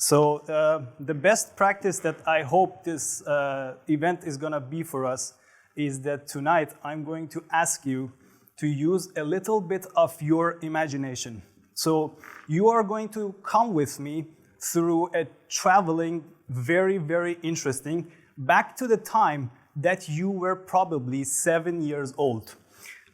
So the best practice that I hope this event is going to be for us is that tonight I'm going to ask you to use a little bit of your imagination. So you are going to come with me through a traveling, very, very interesting, back to the time that you were probably 7 years old.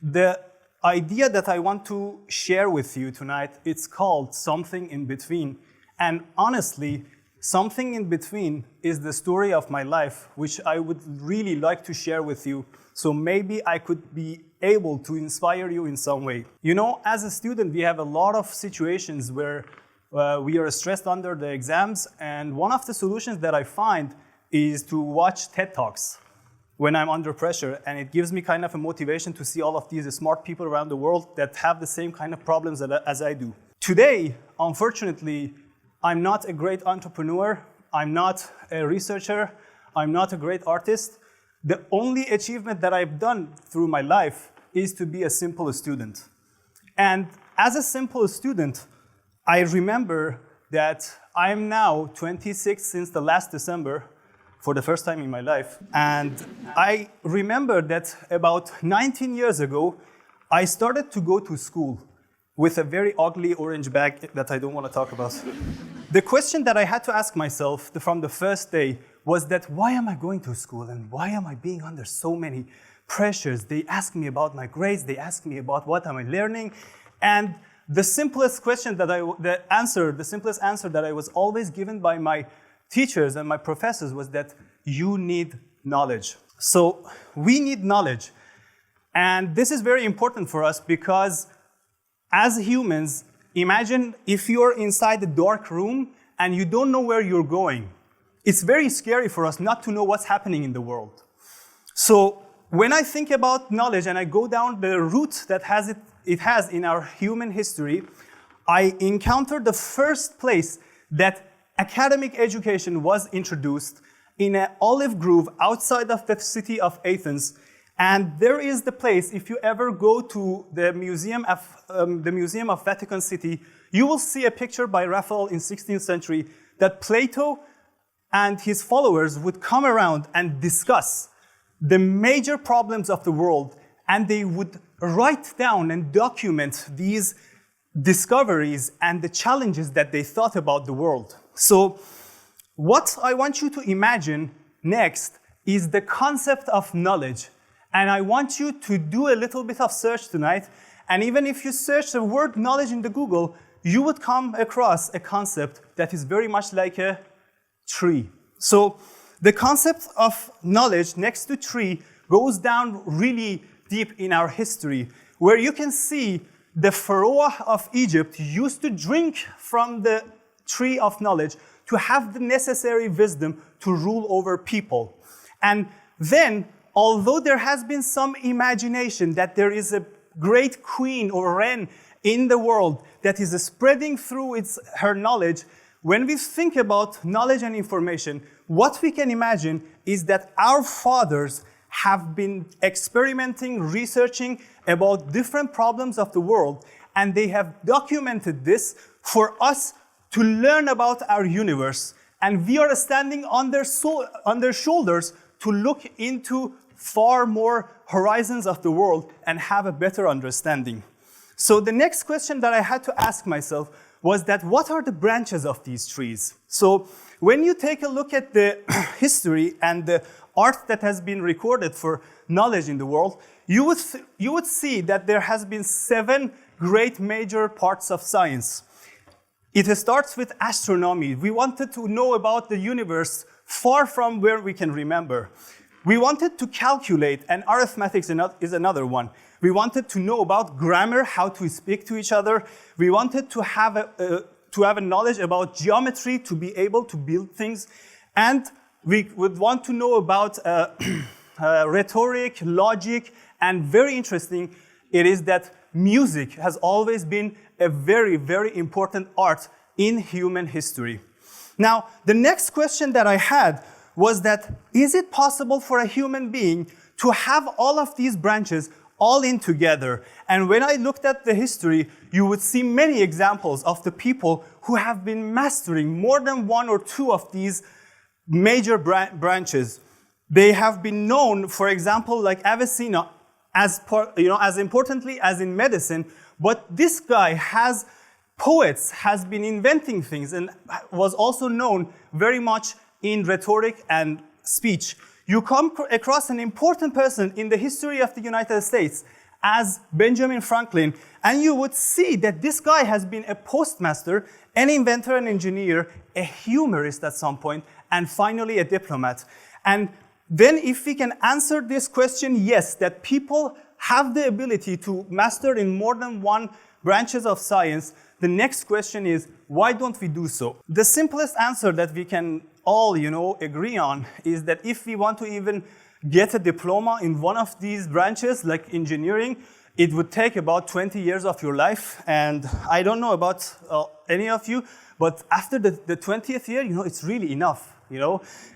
The idea that I want to share with you tonight, it's called Something in Between. And honestly, Something in Between is the story of my life, which I would really like to share with you. So maybe I could be able to inspire you in some way. You know, as a student, we have a lot of situations where we are stressed under the exams. And one of the solutions that I find is to watch TED Talks when I'm under pressure. And it gives me kind of a motivation to see all of these smart people around the world that have the same kind of problems as I do. Today, unfortunately, I'm not a great entrepreneur. I'm not a researcher. I'm not a great artist. The only achievement that I've done through my life is to be a simple student. And as a simple student, I remember that I'm now 26 since the last December, for the first time in my life. And I remember that about 19 years ago, I started to go to school with a very ugly orange bag that I don't want to talk about. The question that I had to ask myself from the first day was that, why am I going to school and why am I being under so many pressures? They ask me about my grades, they ask me about what am I learning, and the simplest question that the simplest answer that I was always given by my teachers and my professors was that you need knowledge. So we need knowledge. And this is very important for us because as humans, imagine if you're inside a dark room and you don't know where you're going. It's very scary for us not to know what's happening in the world. So when I think about knowledge and I go down the route that it has in our human history, I encountered the first place that academic education was introduced in an olive grove outside of the city of Athens. And there is the place, if you ever go to the Museum of Vatican City, you will see a picture by Raphael in 16th century that Plato and his followers would come around and discuss the major problems of the world, and they would write down and document these discoveries and the challenges that they thought about the world. So what I want you to imagine next is the concept of knowledge. And I want you to do a little bit of search tonight. And even if you search the word knowledge in the Google, you would come across a concept that is very much like a tree. So the concept of knowledge next to tree goes down really deep in our history, where you can see the Pharaoh of Egypt used to drink from the tree of knowledge to have the necessary wisdom to rule over people. And then, although there has been some imagination that there is a great queen or wren in the world that is spreading through her knowledge, when we think about knowledge and information, what we can imagine is that our fathers have been experimenting, researching about different problems of the world, and they have documented this for us to learn about our universe. And we are standing on their shoulders to look into far more horizons of the world and have a better understanding. So the next question that I had to ask myself was that what are the branches of these trees? So when you take a look at the history and the art that has been recorded for knowledge in the world, you would see that there has been 7 great major parts of science. It starts with astronomy. We wanted to know about the universe far from where we can remember. We wanted to calculate, and arithmetic is another one. We wanted to know about grammar, how to speak to each other. We wanted to have a knowledge about geometry to be able to build things. And we would want to know about rhetoric, logic, and very interesting, it is that music has always been a very, very important art in human history. Now, the next question that I had was that, is it possible for a human being to have all of these branches all in together. And when I looked at the history, you would see many examples of the people who have been mastering more than one or two of these major branches. They have been known, for example, like Avicenna, as importantly as in medicine, but this guy has been inventing things, and was also known very much in rhetoric and speech. You come across an important person in the history of the United States as Benjamin Franklin, and you would see that this guy has been a postmaster, an inventor, an engineer, a humorist at some point, and finally a diplomat. And then if we can answer this question, yes, that people have the ability to master in more than one branches of science, the next question is, why don't we do so? The simplest answer that we can all, agree on is that if we want to even get a diploma in one of these branches, like engineering, it would take about 20 years of your life. And I don't know about any of you, but after the 20th year, it's really enough,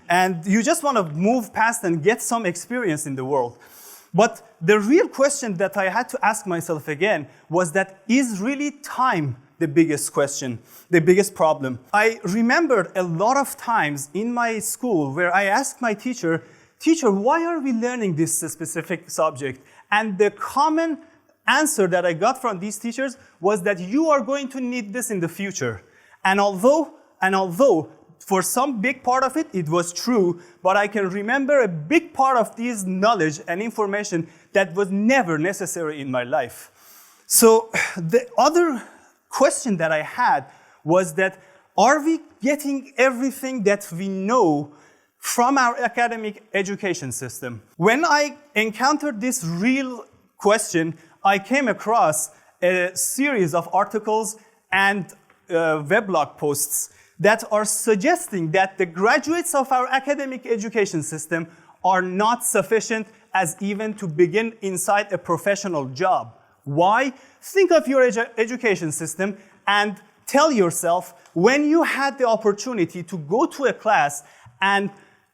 And you just want to move past and get some experience in the world. But the real question that I had to ask myself again was that, is really time the biggest question, the biggest problem? I remembered a lot of times in my school where I asked my teacher, why are we learning this specific subject? And the common answer that I got from these teachers was that you are going to need this in the future. And although for some big part of it, it was true, but I can remember a big part of this knowledge and information that was never necessary in my life. So the other question that I had was that, are we getting everything that we know from our academic education system? When I encountered this real question, I came across a series of articles and weblog posts that are suggesting that the graduates of our academic education system are not sufficient as even to begin inside a professional job. Why? Think of your education system and tell yourself, when you had the opportunity to go to a class and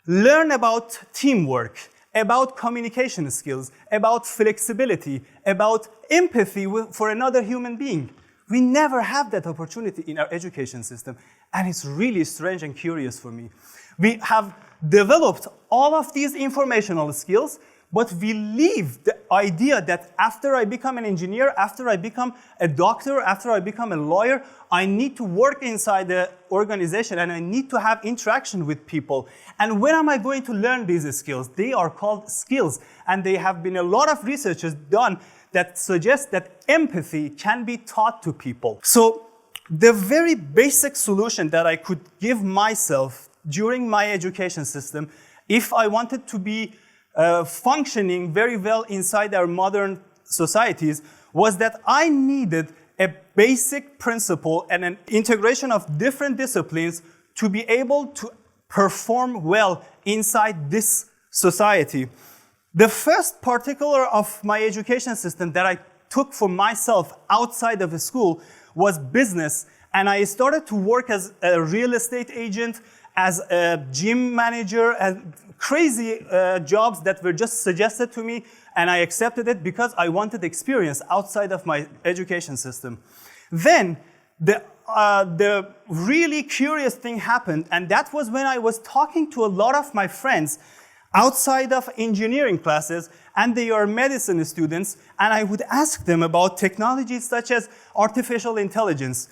learn about teamwork, about communication skills, about flexibility, about empathy for another human being. We never have that opportunity in our education system, and it's really strange and curious for me. We have developed all of these informational skills, but we leave the idea that after I become an engineer, after I become a doctor, after I become a lawyer, I need to work inside the organization and I need to have interaction with people. And when am I going to learn these skills? They are called skills, and there have been a lot of researches done that suggest that empathy can be taught to people. So the very basic solution that I could give myself during my education system, if I wanted to be functioning very well inside our modern societies, was that I needed a basic principle and an integration of different disciplines to be able to perform well inside this society. The first particular of my education system that I took for myself outside of the school was business, and I started to work as a real estate agent, as a gym manager, and crazy jobs that were just suggested to me, and I accepted it because I wanted experience outside of my education system. Then the really curious thing happened, and that was when I was talking to a lot of my friends outside of engineering classes, and they are medicine students, and I would ask them about technologies such as artificial intelligence.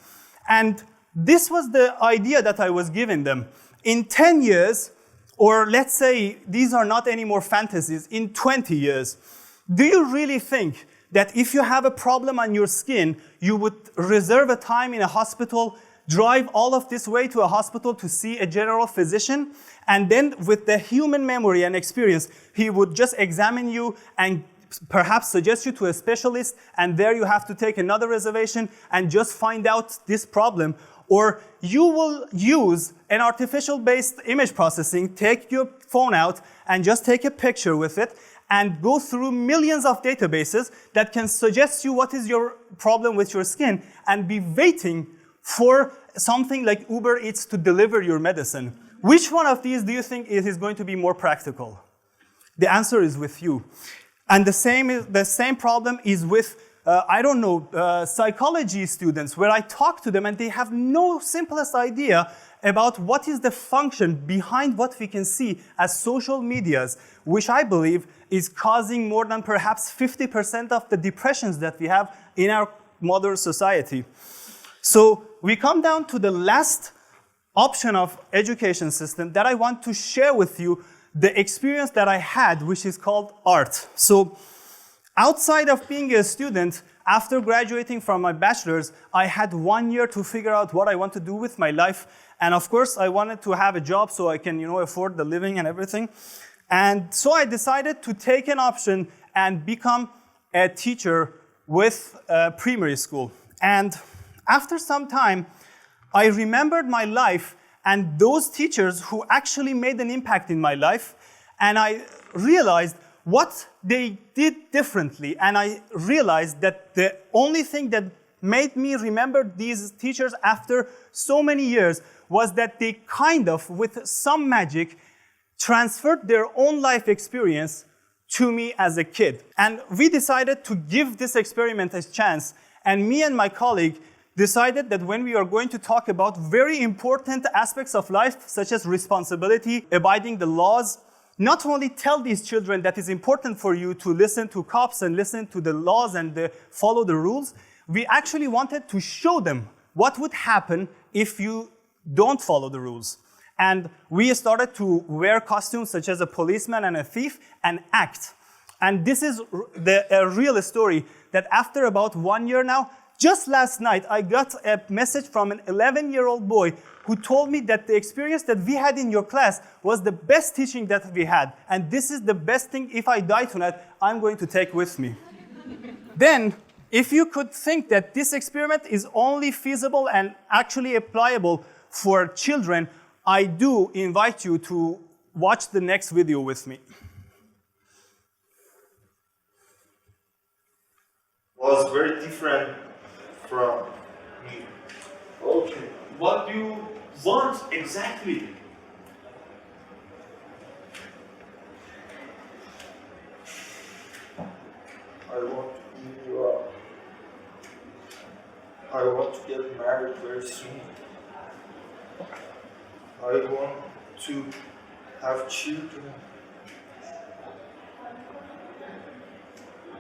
And this was the idea that I was giving them. In 10 years, or let's say these are not anymore fantasies, in 20 years, do you really think that if you have a problem on your skin, you would reserve a time in a hospital, drive all of this way to a hospital to see a general physician, and then with the human memory and experience, he would just examine you and perhaps suggest you to a specialist, and there you have to take another reservation and just find out this problem? Or you will use an artificial-based image processing, take your phone out and just take a picture with it and go through millions of databases that can suggest you what is your problem with your skin, and be waiting for something like Uber Eats to deliver your medicine. Which one of these do you think is going to be more practical? The answer is with you. And the same problem is with, I don't know, psychology students, where I talk to them and they have no simplest idea about what is the function behind what we can see as social medias, which I believe is causing more than perhaps 50% of the depressions that we have in our modern society. So we come down to the last option of education system that I want to share with you the experience that I had, which is called art. So outside of being a student, after graduating from my bachelor's, I had 1 year to figure out what I want to do with my life. And of course, I wanted to have a job so I can, afford the living and everything. And so I decided to take an option and become a teacher with primary school. And after some time, I remembered my life and those teachers who actually made an impact in my life. And I realized what they did differently. And I realized that the only thing that made me remember these teachers after so many years was that they kind of, with some magic, transferred their own life experience to me as a kid. And we decided to give this experiment a chance. And me and my colleague decided that when we are going to talk about very important aspects of life, such as responsibility, abiding the laws, not only tell these children that it's important for you to listen to cops and listen to the laws and follow the rules, we actually wanted to show them what would happen if you don't follow the rules. And we started to wear costumes such as a policeman and a thief and act. And this is a real story that after about 1 year now, just last night, I got a message from an 11-year-old boy who told me that the experience that we had in your class was the best teaching that we had. And this is the best thing, if I die tonight, I'm going to take with me. Then, if you could think that this experiment is only feasible and actually applicable for children, I do invite you to watch the next video with me. Was very different from me. Okay, what do you want exactly? I want to give you up. I want to get married very soon. I want to have children.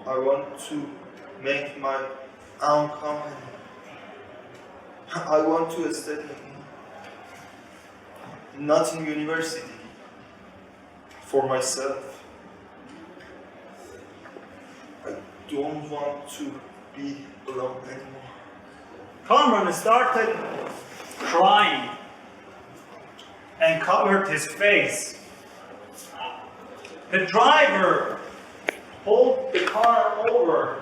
I want to make my own company. I want to study not in university for myself. I don't want to be alone anymore. Conran started crying and covered his face. The driver pulled the car over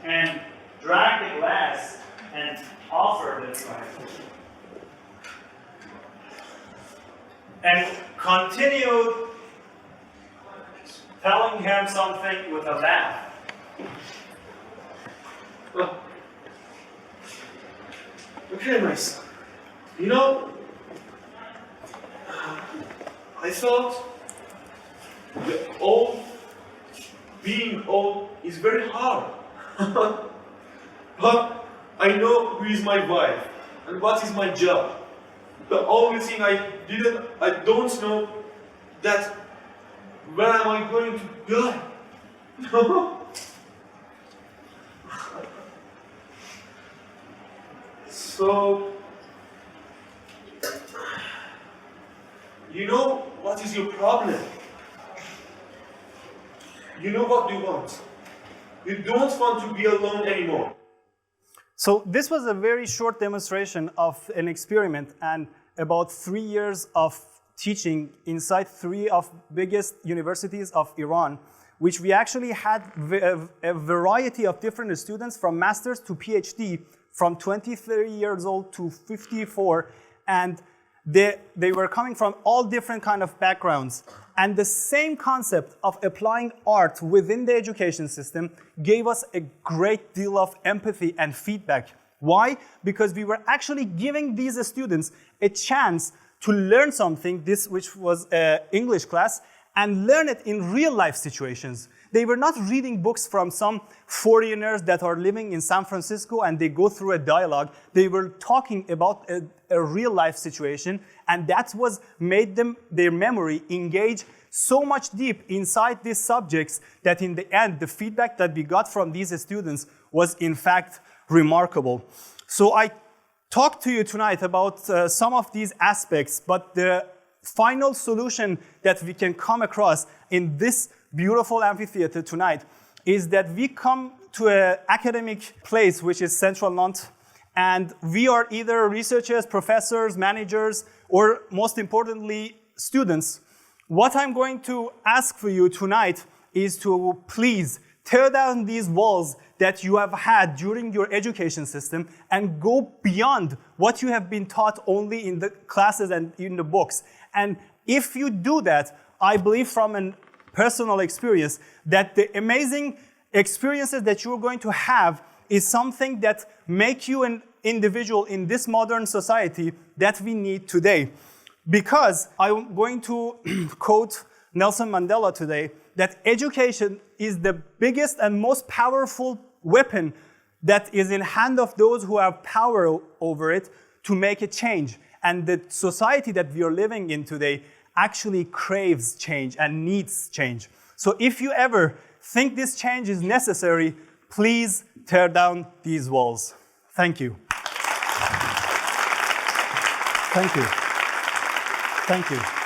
and dragged the glass and offered the driver. And continued telling him something with a laugh. Okay, my son. I thought being old is very hard. But I know who is my wife and what is my job. The only thing I don't know that when am I going to die? So, you know what is your problem? You know what you want. You don't want to be alone anymore. So this was a very short demonstration of an experiment and about 3 years of teaching inside 3 of biggest universities of Iran, which we actually had a variety of different students from master's to PhD, from 23 years old to 54, and they were coming from all different kind of backgrounds. And the same concept of applying art within the education system gave us a great deal of empathy and feedback. Why? Because we were actually giving these students a chance to learn something, which was an English class, and learn it in real life situations. They were not reading books from some foreigners that are living in San Francisco and they go through a dialogue. They were talking about a real life situation, and that was made them, their memory, engage so much deep inside these subjects that in the end, the feedback that we got from these students was in fact remarkable. So I talked to you tonight about some of these aspects, but the final solution that we can come across in this beautiful amphitheater tonight is that we come to an academic place, which is Central Nantes, and we are either researchers, professors, managers, or most importantly, students. What I'm going to ask for you tonight is to please tear down these walls that you have had during your education system and go beyond what you have been taught only in the classes and in the books. And if you do that, I believe from a personal experience that the amazing experiences that you're going to have is something that make you an individual in this modern society that we need today. Because I'm going to quote Nelson Mandela today, that education is the biggest and most powerful weapon that is in hand of those who have power over it to make a change. And the society that we are living in today actually craves change and needs change. So if you ever think this change is necessary, please tear down these walls. Thank you. Thank you. Thank you.